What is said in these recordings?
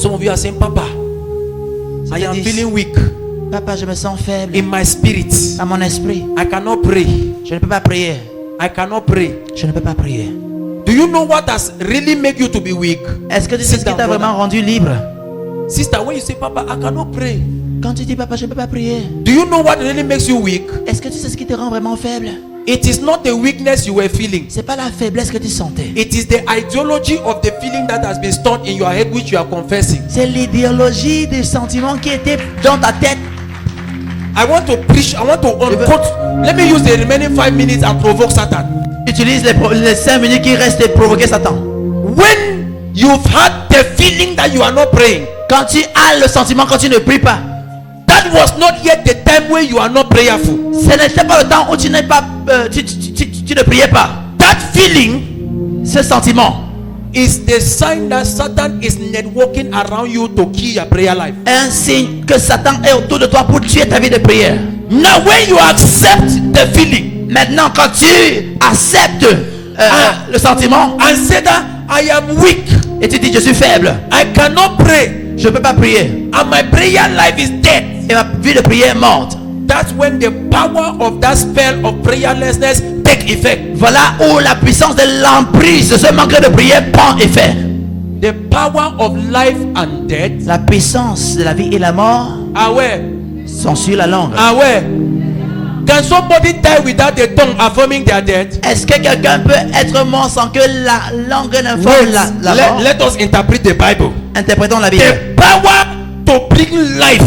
Some of you are saying, Papa, I am feeling weak. Papa, je me sens faible. In my spirit, Dans mon esprit, I cannot pray. je ne peux pas prier. I cannot pray. Je ne peux pas prier. Do you know what has really made you to be weak? Est-ce que tu sais ce qui t'a vraiment rendu libre? Sister, when you say, Papa, I cannot pray. Quand tu dis, Papa, je ne peux pas prier. Do you know what really makes you weak? Est-ce que tu sais ce qui te rend vraiment faible? It is not the weakness you were feeling. C'est pas la faiblesse que tu sentais. It is the ideology of the feeling that has been stored in your head, which you are confessing. C'est l'idéologie des sentiments qui étaient dans ta tête. I want to preach. I want to unquote. Let me use the remaining 5 minutes and provoke Satan. Utilise les 5 minutes qui restent et provoquer Satan. When you've had the feeling that you are not praying, Quand tu as le sentiment quand tu ne pries pas, that was not yet the time when you are not prayerful. ce n'était pas le temps où tu n'es pas, tu ne priais pas. That feeling Ce sentiment is the sign that Satan is networking around you to kill your prayer life. est un signe que Satan est autour de toi pour tuer ta vie de prière. Now, when you accept the feeling Maintenant, quand tu acceptes le sentiment and say that I am weak, et tu dis je suis faible, I cannot pray, je ne peux pas prier and my prayer life is dead, et ma vie de prière est morte. that's when the power of that spell of prayerlessness take effect. Voilà où la puissance de l'emprise de ce manque de prière prend effet. The power of life and death La puissance de la vie et la mort are where? sont sur la langue. Are where? Can somebody die without the tongue affirming their death? Est-ce que quelqu'un peut être mort sans que la langue n'informe la mort? Let us interpret the Bible. Interprétons la Bible. The power to bring life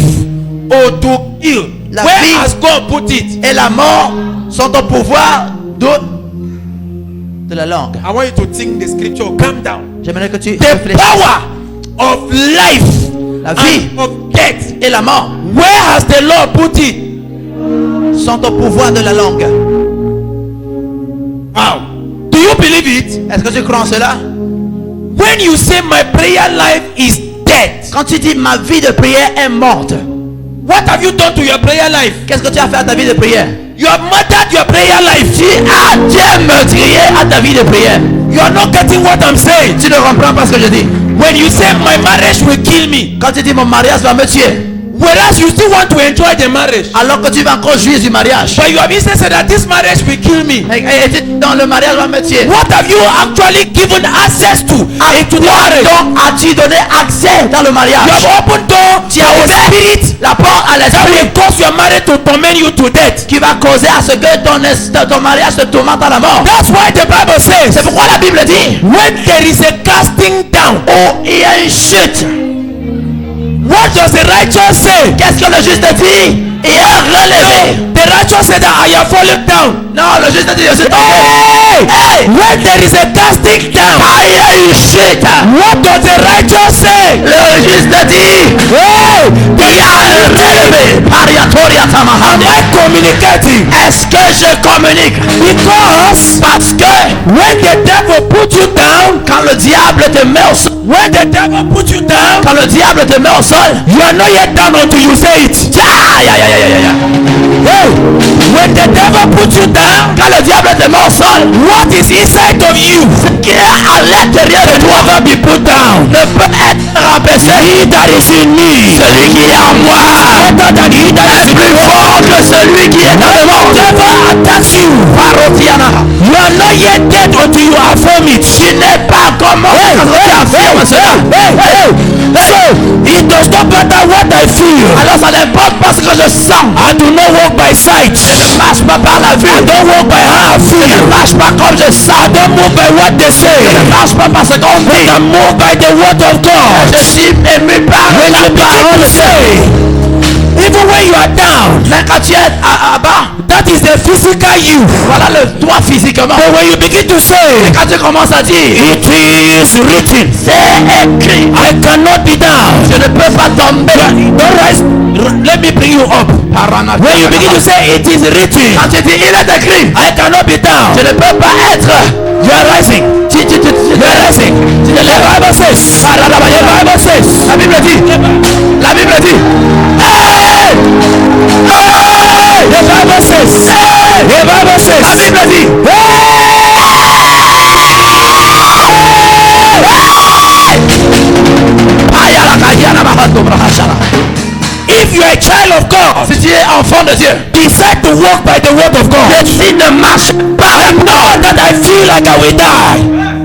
or to kill. La Where vie has God put it? et la mort sont au pouvoir de la langue. I want you to think the scripture. Calm down. J'aimerais que tu The réfléchisses. power of life La vie and of death. et la mort Where has the Lord put it? sont au pouvoir de la langue. Wow. Do you believe it? Est-ce que tu crois en cela? When you say my prayer life is dead, Quand tu dis ma vie de prière est morte, what have you done to your prayer life? qu'est-ce que tu as fait à ta vie de prière? You have murdered your prayer life. Tu as meurtrier à ta vie de prière. You are not getting what I'm saying. Tu ne comprends pas ce que je dis. When you say my marriage will kill me, Quand tu dis mon mariage va me tuer, whereas you still want to enjoy the marriage, alors que tu vas encore jouir du mariage. but you have instead said that this marriage will kill me. Et tu dis, dans le mariage va me tuer. What have you actually given access to into the marriage? Donc as-tu donné accès dans le You mariage? have opened door Tu to as a ouvert spirit la porte à that will l'esprit cause your marriage to torment you to death. qui va causer à ce que ton mariage te tourmente à la mort. That's why the Bible C'est says, pourquoi la Bible dit, when there is a casting down, oh, il y a une chute. what does the righteous say? Qu'est-ce que le juste dit? Il est relevé. The righteous say that I have fallen down. Non, le juste dit, je suis tombé. Hey! Hey! When there is a casting down, Ah, il y a une chute. what does the righteous say? Le juste dit, Hey! il y a un relevé. Pariatoria Am tamahane. I communicating? Est-ce que je communique? Because Parce que when the devil put you down, quand le diable te met au sol, when the devil put you down, quand le diable te met au sol, you are not yet down until you say it. aïe, aïe, aïe, aïe, aïe. Hey! When the devil put you down, Quand le diable te met au sol, what is inside of you ce qui est à l'intérieur de toi never be put down. ne peut être rabaissé. He that is in me Celui qui est en moi better than he that is est in plus the fort world. que celui qui est dans le monde. Devil attacks you. Parotiana. You are not yet dead until you affirm it. Tu n'es pas comme moi quand tu affirmes cela. So it does not matter what I feel. Alors ça n'importe pas ce que je sens. I do not walk by sight. Je ne marche pas par la vue. I don't walk by how I Je ne feel. marche pas comme je sens. I don't move by what they say. Je ne marche pas par ce qu'on But dit. I move by the word of God. Je suis ému par When la you begin parole to de Dieu. say, even when you are down, Mais quand tu es à bas, that is the physical you. voilà le toi physiquement. But when you begin to say, Quand tu commences à dire, it is written, c'est écrit, I cannot be down. je ne peux pas tomber. Don't rise. Let me bring you up. When you begin to say it is written, Quand tu dis, il est écrit, I cannot be down. je ne peux pas être. You are rising. You are rising. The Bible says. The Bible says. La Bible dit, la Bible dit, Hey! Hey! The Bible says. The Bible says. la Bible dit, Hey! aïe à la caille. tu es enfant de Dieu, decide to walk by the word of God. décide de marcher par la parole. That I feel like I will die.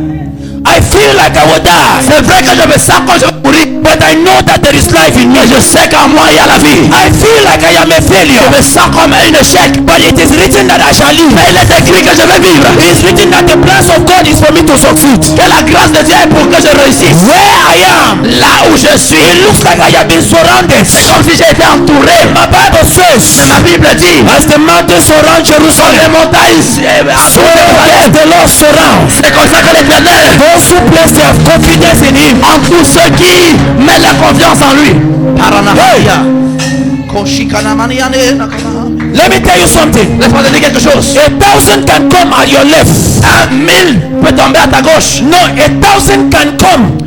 I feel like I will die. C'est vrai que je me sens quand je vais mourir, But I know that there is life in me. mais je sais qu'en moi il y a la vie. I feel like I am a failure. Je me sens comme un échec, But it is written that I shall live. mais il est écrit que je vais vivre. It is written that the plans of God is for me to succeed. Que la grâce de Dieu est pour que je réussisse. Where I am, Là où je suis, it looks like I have been surrounded. comme si j'ai été entouré. My Bible says, Ma Bible dit, as the mountains surround quand les Jerusalem, montagnes so does the Lord surround c'est comme ça que l'Éternel those who place their confidence in Him. en tous ceux qui mettent la confiance en lui. Let me tell you something. Laisse-moi te dire quelque chose. 1,000 can come at your left. 1000 peut tomber à ta gauche. No, 1,000 can come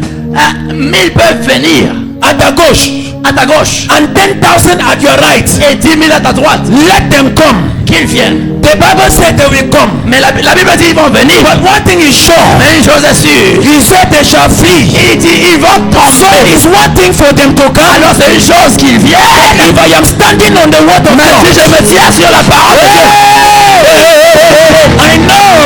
1000 peuvent venir at the gauche, à ta gauche and 10,000 at your right. et 10 000 à ta droite. Let them come. Qu'ils viennent. The Bible said they will come. Mais la Bible dit ils vont venir. But one thing is sure. Mais une chose est sûre. He said they shall flee. Il dit ils vont So tomber. it's one thing for them to come. Alors c'est une chose qu'ils viennent. If I am standing on the word of Mais God, si je me tiens sur la parole de Dieu, I know.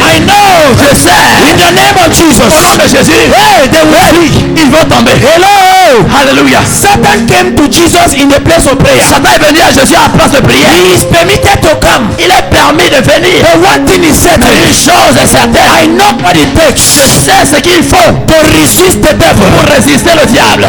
I know. je sais. In the name of Jesus. Au nom de Jésus, They will flee. ils vont tomber. Hello. Alléluia. Satan came to Jesus in the place of prayer. Satan est venu à Jésus à la place de prière. He is permitted to come. Il est permis de venir. But one thing is certain. Mais une chose est certaine. I know what it takes C'est ce qu'il faut to resist the devil. pour résister le diable.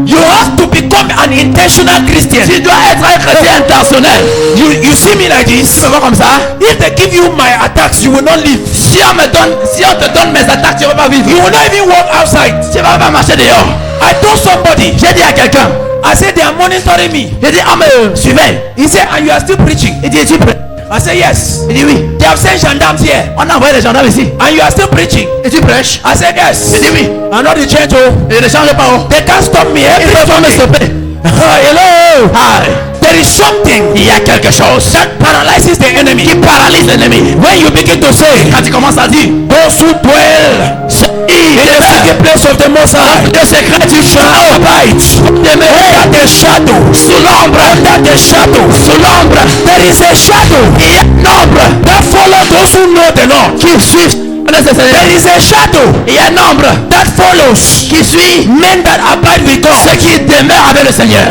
You have to become an intentional Christian. Tu dois être un chrétien intentionnel. You see me like this. Tu me vois comme ça? If they give you my attacks, you will not live. Si on te donne mes attaques, tu ne vas pas vivre. You will not even walk outside. Tu ne vas pas marcher dehors. I told somebody. J'ai dit à quelqu'un, I said they are monitoring me. j'ai dit, ah mais suivez. He said, and you are still preaching. Il dit, es-tu prêt? I said yes. Il dit oui. They have sent gendarmes here. On a envoyé les gendarmes ici. And you are still preaching. Et tu prêches? I said yes. Il dit oui. I'm not the church. Oh. Et ne change pas. Oh. They can't stop me. Ils ne peuvent pas me stopper. Hello. Hi. There is something Il y a quelque chose that paralyzes the enemy. qui paralyse l'ennemi. When you begin to say, Quand tu commences à dire, those who dwell in the secret place of the Most High, le secret du shall abide under the shadow, sous l'ombre, under the shadow, sous l'ombre, there is a shadow il y a l'ombre that follow those who know the Lord. qui suit. There is a shadow Il y a un ombre that follows qui suit men that abide with God. ceux qui demeurent avec le Seigneur.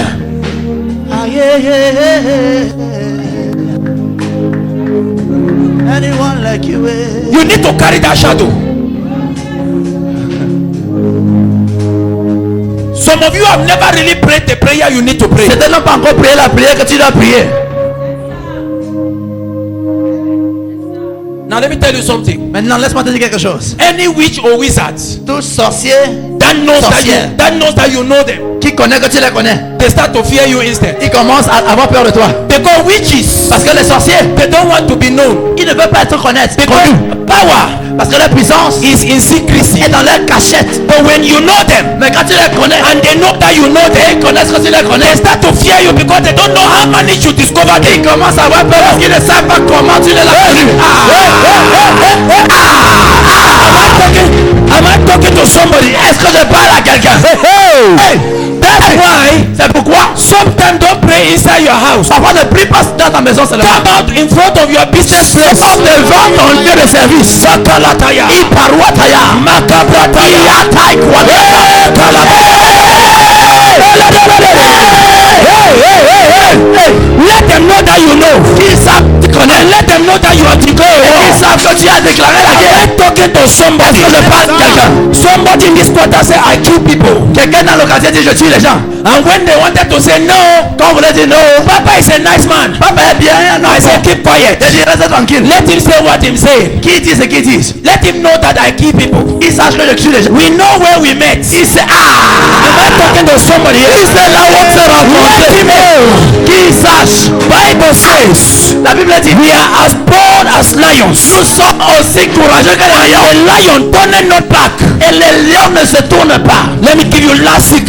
Anyone like you? You need to carry that shadow. Some of you have never really prayed the prayer you need to pray. Certains n'ont pas encore prié la prière que tu dois prier. Now let me tell you something. Maintenant, laisse-moi te dire quelque chose. Any witch or wizard Tout sorcier that knows Sorcière. that you know them, qui connaît que tu les connais, they start to fear you instead. il commence à avoir peur de toi. Because witches, Parce que les sorciers, they don't want to be known. ils ne veulent pas être connus. Because power Parce que leur puissance is in secrecy. est dans leur cachette. But when you know them Mais quand tu les connais, and they know that you know ils them, connaissent que tu les they connais, start to fear you because they don't know how managed to discover ils them. commencent à avoir peur parce qu'ils ne savent pas comment tu les as connus. Am I talking to somebody? Est-ce que je parle à quelqu'un? Hey, that's why C'est pourquoi sometimes don't pray inside your house. parfois ne prie pas dans ta maison seulement. Come out in front of your business place. Sors devant ton lieu de service. Sakalataya. Iparuataya. Makabrataya. Iatai Let them know that you know. Ils savent que tu connais. And let them know that you are declared. Ils savent que tu as déclaré la guerre. I'm talking to somebody. Est-ce que je parle à quelqu'un? Somebody in this quarter say I kill people. Quelqu'un dans le quartier dit je tue les gens. And when they wanted to say no, Quand vous voulez dire non, Papa is a nice man. papa est bien, non, I say keep quiet. je dis reste tranquille. Let him say what him say. Qui dit ce qu'il dit? Let him know that I kill people. Il sache que je tue les gens. We know where we met. Il sait, Am I talking to somebody il else? sait là où on s'est Let him rencontrés. know. Qui sache? Bible says La Bible dit, we are as bold as lions. nous sommes aussi courageux que les lions. The lion turned not back. Et les lions ne se tournent pas. Let me give you last secret.